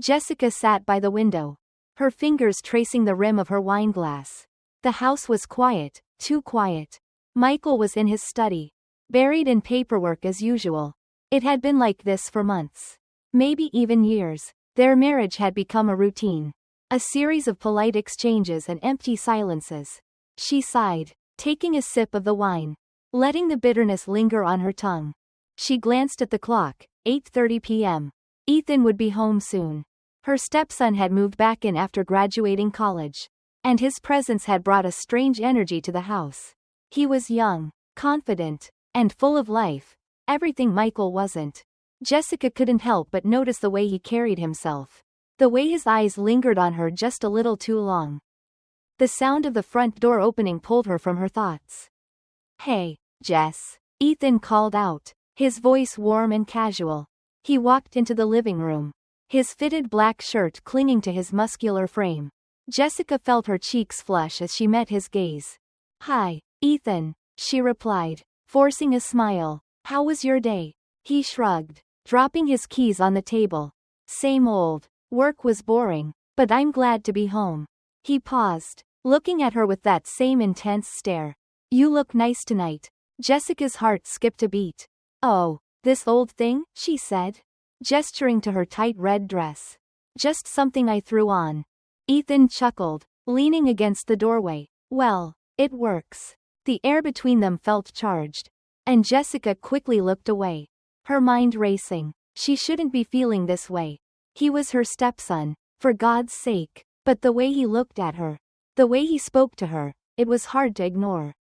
Jessica sat by the window, her fingers tracing the rim of her wineglass. The house was quiet, too quiet. Michael was in his study, buried in paperwork as usual. It had been like this for months. Maybe even years. Their marriage had become a routine. A series of polite exchanges and empty silences. She sighed, taking a sip of the wine, letting the bitterness linger on her tongue. She glanced at the clock, 8:30 p.m. Ethan would be home soon. Her stepson had moved back in after graduating college, and his presence had brought a strange energy to the house. He was young, confident, and full of life, everything Michael wasn't. Jessica couldn't help but notice the way he carried himself. The way his eyes lingered on her just a little too long. The sound of the front door opening pulled her from her thoughts. "Hey, Jess," Ethan called out, his voice warm and casual. He walked into the living room, his fitted black shirt clinging to his muscular frame. Jessica felt her cheeks flush as she met his gaze. "Hi, Ethan," she replied, forcing a smile. "How was your day?" He shrugged, dropping his keys on the table. "Same old. Work was boring, but I'm glad to be home." He paused, looking at her with that same intense stare. "You look nice tonight." Jessica's heart skipped a beat. "Oh, this old thing?" she said, gesturing to her tight red dress. "Just something I threw on." Ethan chuckled, leaning against the doorway. "Well, it works." The air between them felt charged, and Jessica quickly looked away, her mind racing. She shouldn't be feeling this way. He was her stepson, for God's sake, but the way he looked at her, the way he spoke to her, it was hard to ignore.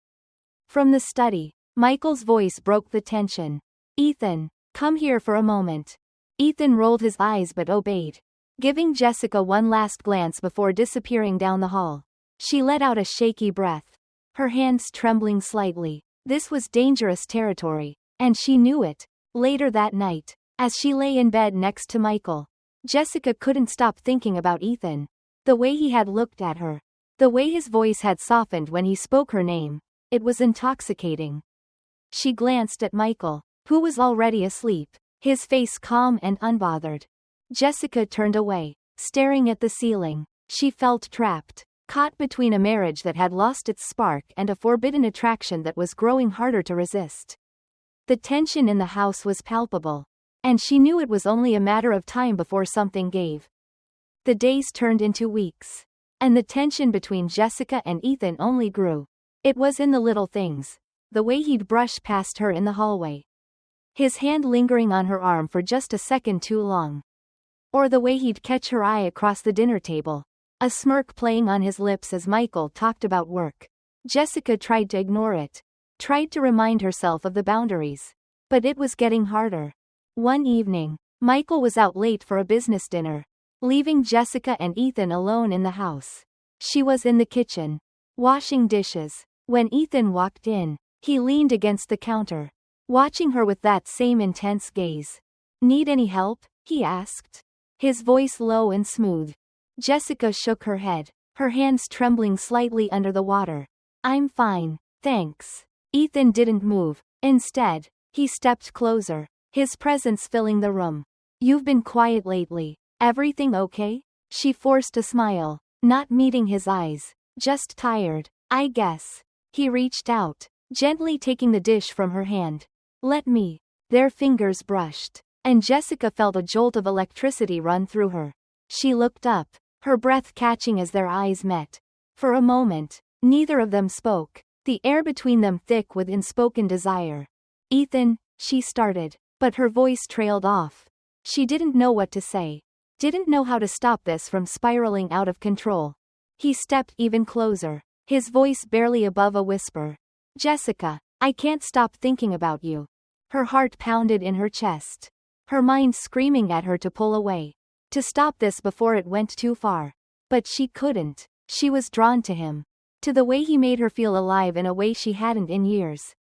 From the study, Michael's voice broke the tension. "Ethan, come here for a moment." Ethan rolled his eyes but obeyed, giving Jessica one last glance before disappearing down the hall. She let out a shaky breath, her hands trembling slightly. This was dangerous territory, and she knew it. Later that night, as she lay in bed next to Michael, Jessica couldn't stop thinking about Ethan. The way he had looked at her, the way his voice had softened when he spoke her name, it was intoxicating. She glanced at Michael, who was already asleep, his face calm and unbothered. Jessica turned away, staring at the ceiling. She felt trapped, caught between a marriage that had lost its spark and a forbidden attraction that was growing harder to resist. The tension in the house was palpable, and she knew it was only a matter of time before something gave. The days turned into weeks, and the tension between Jessica and Ethan only grew. It was in the little things, the way he'd brush past her in the hallway, his hand lingering on her arm for just a second too long, or the way he'd catch her eye across the dinner table, a smirk playing on his lips as Michael talked about work. Jessica tried to ignore it, tried to remind herself of the boundaries, but it was getting harder. One evening, Michael was out late for a business dinner, leaving Jessica and Ethan alone in the house. She was in the kitchen, washing dishes. When Ethan walked in, he leaned against the counter, watching her with that same intense gaze. "Need any help?" he asked, his voice low and smooth. Jessica shook her head, her hands trembling slightly under the water. "I'm fine, thanks." Ethan didn't move. Instead, he stepped closer, his presence filling the room. "You've been quiet lately. Everything okay?" She forced a smile, not meeting his eyes. "Just tired, I guess." He reached out, gently taking the dish from her hand. "Let me." Their fingers brushed, and Jessica felt a jolt of electricity run through her. She looked up, her breath catching as their eyes met. For a moment, neither of them spoke, the air between them thick with unspoken desire. "Ethan," she started, but her voice trailed off. She didn't know what to say, didn't know how to stop this from spiraling out of control. He stepped even closer, his voice barely above a whisper. "Jessica, I can't stop thinking about you." Her heart pounded in her chest, her mind screaming at her to pull away, to stop this before it went too far. But she couldn't. She was drawn to him, to the way he made her feel alive in a way she hadn't in years.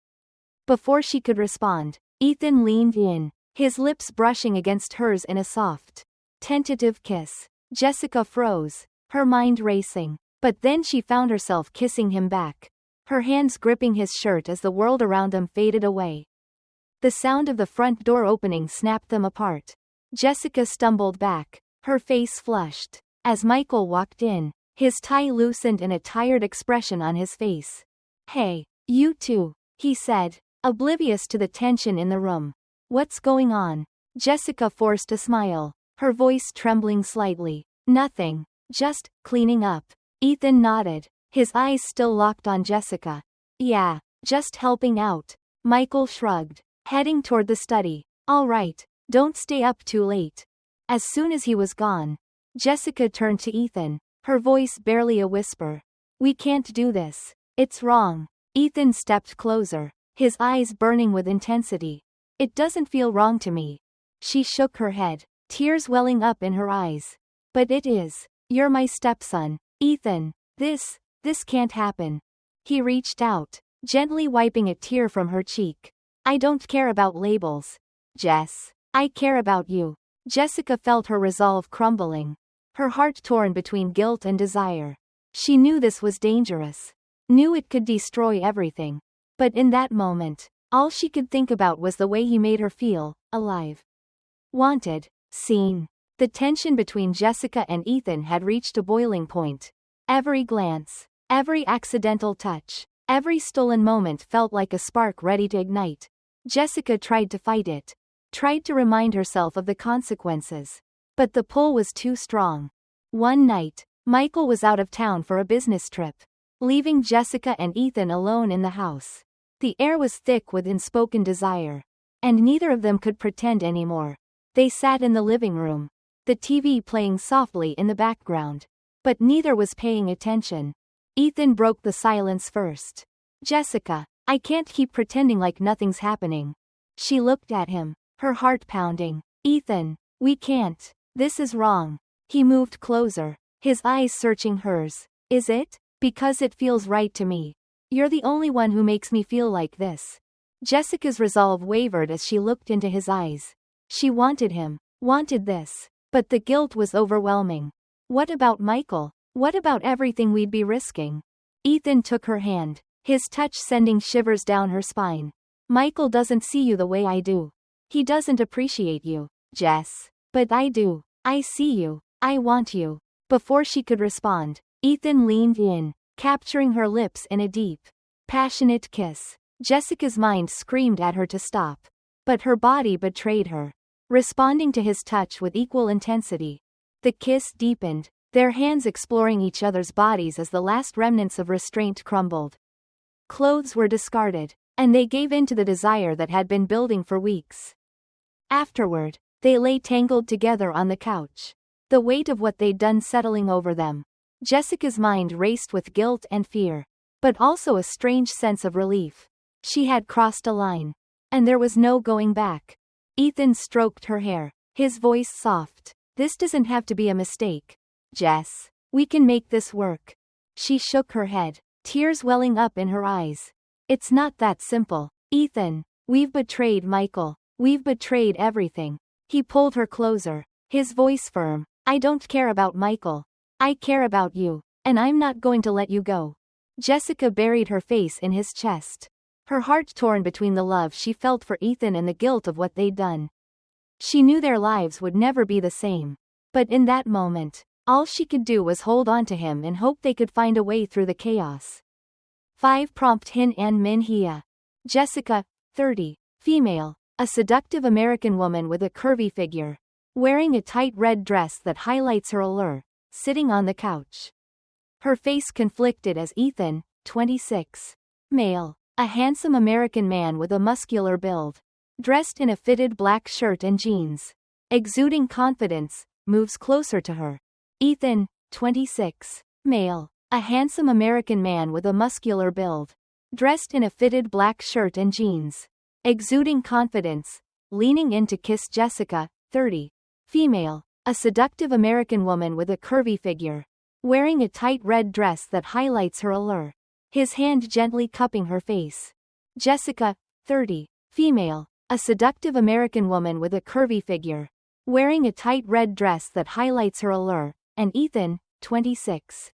Before she could respond, Ethan leaned in, his lips brushing against hers in a soft, tentative kiss. Jessica froze, her mind racing, but then she found herself kissing him back, her hands gripping his shirt as the world around them faded away. The sound of the front door opening snapped them apart. Jessica stumbled back, Her face flushed. As Michael walked in, his tie loosened and a tired expression on his face. "Hey, you two," he said, oblivious to the tension in the room. "What's going on?" Jessica forced a smile, her voice trembling slightly. "Nothing. Just cleaning up." Ethan nodded, his eyes still locked on Jessica. "Yeah, just helping out." Michael shrugged, heading toward the study. "All right, don't stay up too late." As soon as he was gone, Jessica turned to Ethan, her voice barely a whisper. "We can't do this. It's wrong." Ethan stepped closer, his eyes burning with intensity. "It doesn't feel wrong to me." She shook her head, tears welling up in her eyes. "But it is. You're my stepson, Ethan. This can't happen." He reached out, gently wiping a tear from her cheek. "I don't care about labels, Jess. I care about you." Jessica felt her resolve crumbling, her heart torn between guilt and desire. She knew this was dangerous, knew it could destroy everything. But in that moment, all she could think about was the way he made her feel, alive. Wanted, seen. The tension between Jessica and Ethan had reached a boiling point. Every glance, every accidental touch, every stolen moment felt like a spark ready to ignite. Jessica tried to fight it, tried to remind herself of the consequences. But the pull was too strong. One night, Michael was out of town for a business trip, leaving Jessica and Ethan alone in the house. The air was thick with unspoken desire, and neither of them could pretend anymore. They sat in the living room, the TV playing softly in the background. But neither was paying attention. Ethan broke the silence first. "Jessica, I can't keep pretending like nothing's happening." She looked at him, her heart pounding. "Ethan, we can't. This is wrong." He moved closer, his eyes searching hers. "Is it? Because it feels right to me. You're the only one who makes me feel like this." Jessica's resolve wavered as she looked into his eyes. She wanted him, wanted this, but the guilt was overwhelming. What about Michael? What about everything we'd be risking? Ethan took her hand, his touch sending shivers down her spine. "Michael doesn't see you the way I do. He doesn't appreciate you, Jess. But I do. I see you. I want you." Before she could respond, Ethan leaned in, capturing her lips in a deep, passionate kiss. Jessica's mind screamed at her to stop, but her body betrayed her, responding to his touch with equal intensity. The kiss deepened, their hands exploring each other's bodies as the last remnants of restraint crumbled. Clothes were discarded, and they gave in to the desire that had been building for weeks. Afterward, they lay tangled together on the couch, the weight of what they'd done settling over them. Jessica's mind raced with guilt and fear, but also a strange sense of relief. She had crossed a line, and there was no going back. Ethan stroked her hair, his voice soft. "This doesn't have to be a mistake, Jess. We can make this work." She shook her head, tears welling up in her eyes. "It's not that simple, Ethan. We've betrayed Michael. We've betrayed everything." He pulled her closer, his voice firm. "I don't care about Michael. I care about you, and I'm not going to let you go." Jessica buried her face in his chest, her heart torn between the love she felt for Ethan and the guilt of what they'd done. She knew their lives would never be the same, but in that moment, all she could do was hold on to him and hope they could find a way through the chaos. 5 Prompt Hin An Min Hia. Jessica, 30, female, a seductive American woman with a curvy figure, wearing a tight red dress that highlights her allure, sitting on the couch. Her face conflicted as Ethan, 26, male, a handsome American man with a muscular build, dressed in a fitted black shirt and jeans, exuding confidence, moves closer to her. Ethan, 26, male, a handsome American man with a muscular build, dressed in a fitted black shirt and jeans, exuding confidence, leaning in to kiss Jessica, 30, female, a seductive American woman with a curvy figure, wearing a tight red dress that highlights her allure, his hand gently cupping her face. Jessica, 30, female, a seductive American woman with a curvy figure, wearing a tight red dress that highlights her allure, and Ethan, 26,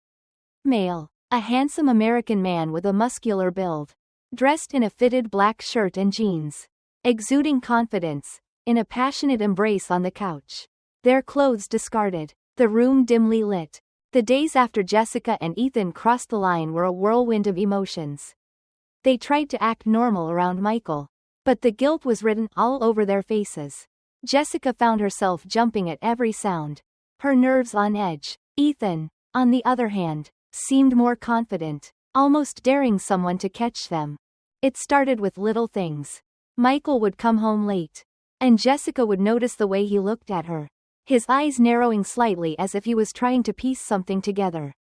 male, a handsome American man with a muscular build, dressed in a fitted black shirt and jeans, exuding confidence, in a passionate embrace on the couch. their clothes discarded, the room dimly lit. The days after Jessica and Ethan crossed the line were a whirlwind of emotions. They tried to act normal around Michael, but the guilt was written all over their faces. Jessica found herself jumping at every sound, her nerves on edge. Ethan, on the other hand, seemed more confident, almost daring someone to catch them. It started with little things. Michael would come home late, and Jessica would notice the way he looked at her, his eyes narrowing slightly as if he was trying to piece something together.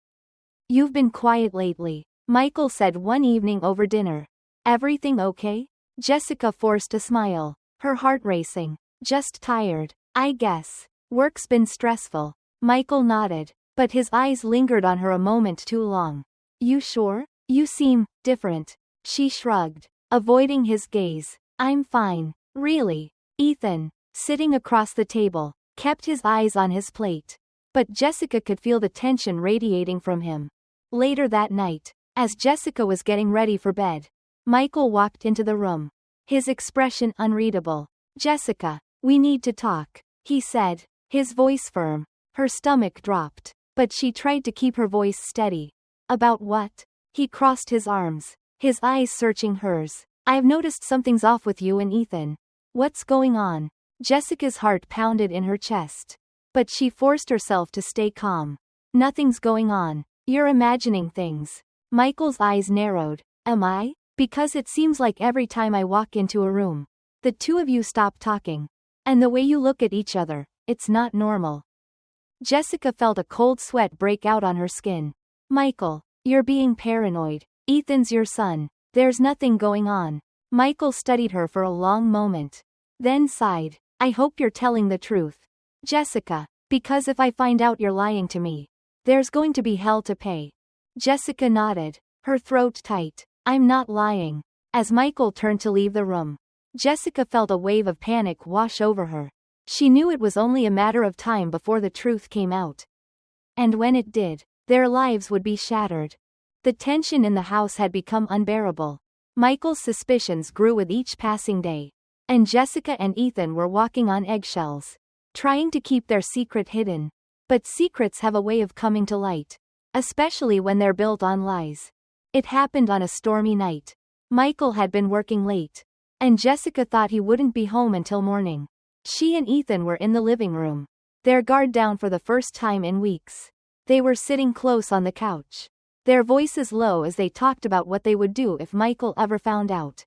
"You've been quiet lately," Michael said one evening over dinner. "Everything okay?" Jessica forced a smile, her heart racing. "Just tired, I guess. Work's been stressful." Michael nodded, but his eyes lingered on her a moment too long. "You sure? You seem different." She shrugged, avoiding his gaze. "I'm fine, really." Ethan, sitting across the table, kept his eyes on his plate, but Jessica could feel the tension radiating from him. Later that night, as Jessica was getting ready for bed, Michael walked into the room, his expression unreadable. "Jessica, we need to talk," he said, his voice firm. Her stomach dropped, but she tried to keep her voice steady. "About what?" He crossed his arms, his eyes searching hers. "I've noticed something's off with you and Ethan." "What's going on?" Jessica's heart pounded in her chest, but she forced herself to stay calm. "Nothing's going on. You're imagining things." Michael's eyes narrowed. "Am I? Because it seems like every time I walk into a room, the two of you stop talking. And the way you look at each other, it's not normal." Jessica felt a cold sweat break out on her skin. "Michael, you're being paranoid. Ethan's your son. There's nothing going on." Michael studied her for a long moment, then sighed. "I hope you're telling the truth, Jessica, because if I find out you're lying to me, there's going to be hell to pay." Jessica nodded, her throat tight. "I'm not lying." As Michael turned to leave the room, Jessica felt a wave of panic wash over her. She knew it was only a matter of time before the truth came out. And when it did, their lives would be shattered. The tension in the house had become unbearable. Michael's suspicions grew with each passing day, and Jessica and Ethan were walking on eggshells, trying to keep their secret hidden. But secrets have a way of coming to light, especially when they're built on lies. It happened on a stormy night. Michael had been working late, and Jessica thought he wouldn't be home until morning. She and Ethan were in the living room, their guard down for the first time in weeks. They were sitting close on the couch, their voices low as they talked about what they would do if Michael ever found out.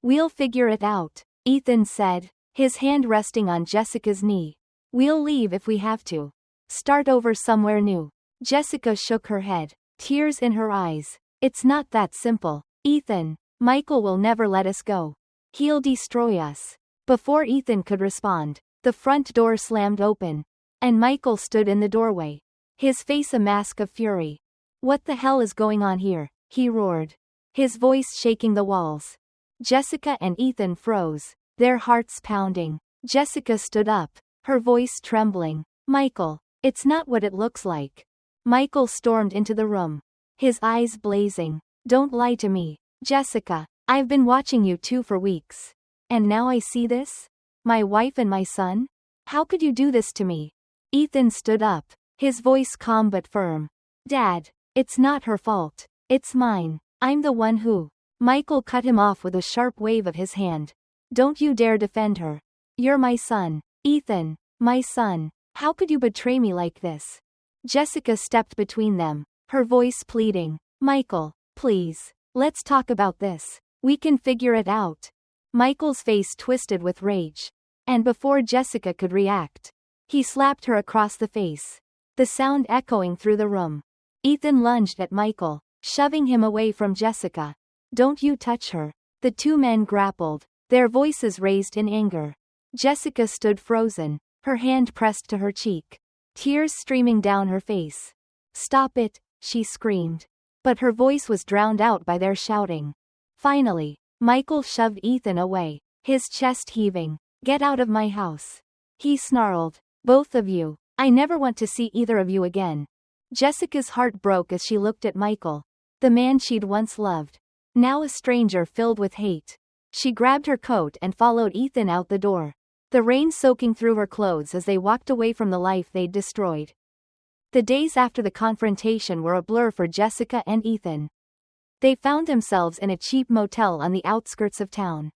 "We'll figure it out," Ethan said, his hand resting on Jessica's knee. "We'll leave if we have to. Start over somewhere new." Jessica shook her head, tears in her eyes. "It's not that simple, Ethan. Michael will never let us go. He'll destroy us." Before Ethan could respond, the front door slammed open, and Michael stood in the doorway, his face a mask of fury. "What the hell is going on here?" he roared, his voice shaking the walls. Jessica and Ethan froze, their hearts pounding. Jessica stood up, her voice trembling. "Michael, it's not what it looks like." Michael stormed into the room, his eyes blazing. "Don't lie to me, Jessica. I've been watching you two for weeks. And now I see this? My wife and my son? How could you do this to me?" Ethan stood up, his voice calm but firm. "Dad, it's not her fault. It's mine. I'm the one who..." Michael cut him off with a sharp wave of his hand. "Don't you dare defend her. You're my son, Ethan, my son. How could you betray me like this?" Jessica stepped between them, her voice pleading. "Michael, please, let's talk about this. We can figure it out." Michael's face twisted with rage, and before Jessica could react, he slapped her across the face, the sound echoing through the room. Ethan lunged at Michael, shoving him away from Jessica. "Don't you touch her." The two men grappled, their voices raised in anger. Jessica stood frozen, her hand pressed to her cheek, tears streaming down her face. "Stop it," she screamed, but her voice was drowned out by their shouting. Finally, Michael shoved Ethan away, his chest heaving. "Get out of my house," he snarled. "Both of you. I never want to see either of you again." Jessica's heart broke as she looked at Michael, the man she'd once loved, now a stranger filled with hate. She grabbed her coat and followed Ethan out the door. the rain soaking through her clothes as they walked away from the life they'd destroyed. The days after the confrontation were a blur for Jessica and Ethan. They found themselves in a cheap motel on the outskirts of town.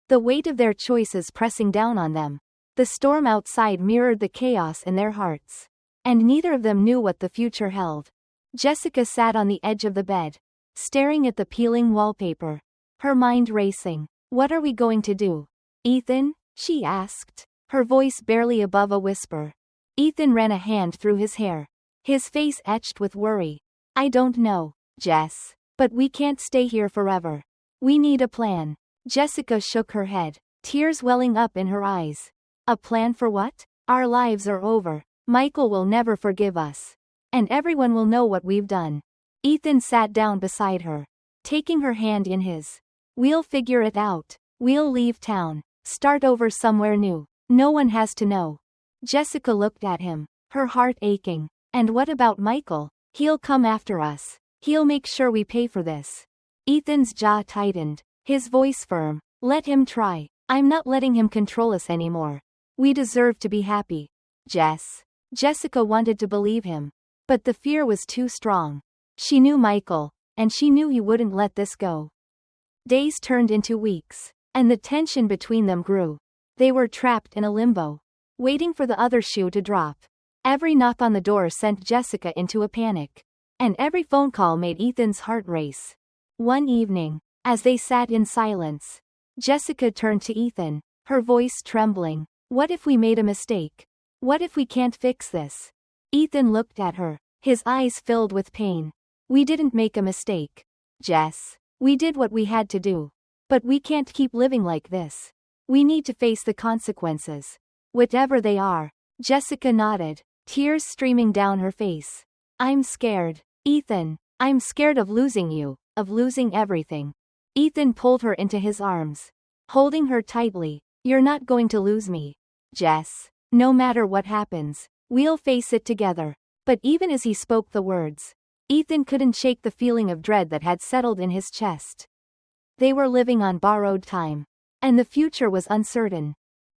The weight of their choices pressing down on them. The storm outside mirrored the chaos in their hearts. And neither of them knew what the future held. Jessica sat on the edge of the bed, staring at the peeling wallpaper, her mind racing. What are we going to do, Ethan? She asked, her voice barely above a whisper. Ethan ran a hand through his hair, his face etched with worry. I don't know, Jess. But we can't stay here forever. We need a plan. Jessica shook her head, tears welling up in her eyes. A plan for what? Our lives are over. Michael will never forgive us. And everyone will know what we've done. Ethan sat down beside her, taking her hand in his. We'll figure it out. We'll leave town. Start over somewhere new. No one has to know. Jessica looked at him, her heart aching. And what about Michael? He'll come after us. He'll make sure we pay for this. Ethan's jaw tightened, his voice firm. Let him try. I'm not letting him control us anymore. We deserve to be happy. Jess. Jessica wanted to believe him. But the fear was too strong. She knew Michael, and she knew he wouldn't let this go. Days turned into weeks, and the tension between them grew. They were trapped in a limbo, waiting for the other shoe to drop. Every knock on the door sent Jessica into a panic. And every phone call made Ethan's heart race. One evening, as they sat in silence, Jessica turned to Ethan, her voice trembling. What if we made a mistake? What if we can't fix this? Ethan looked at her, his eyes filled with pain. We didn't make a mistake, Jess. We did what we had to do. But we can't keep living like this. We need to face the consequences. Whatever they are. Jessica nodded, tears streaming down her face. I'm scared. Ethan, I'm scared of losing you, of losing everything. Ethan pulled her into his arms, holding her tightly. You're not going to lose me, Jess. No matter what happens, we'll face it together. But even as he spoke the words, Ethan couldn't shake the feeling of dread that had settled in his chest. They were living on borrowed time. And the future was uncertain.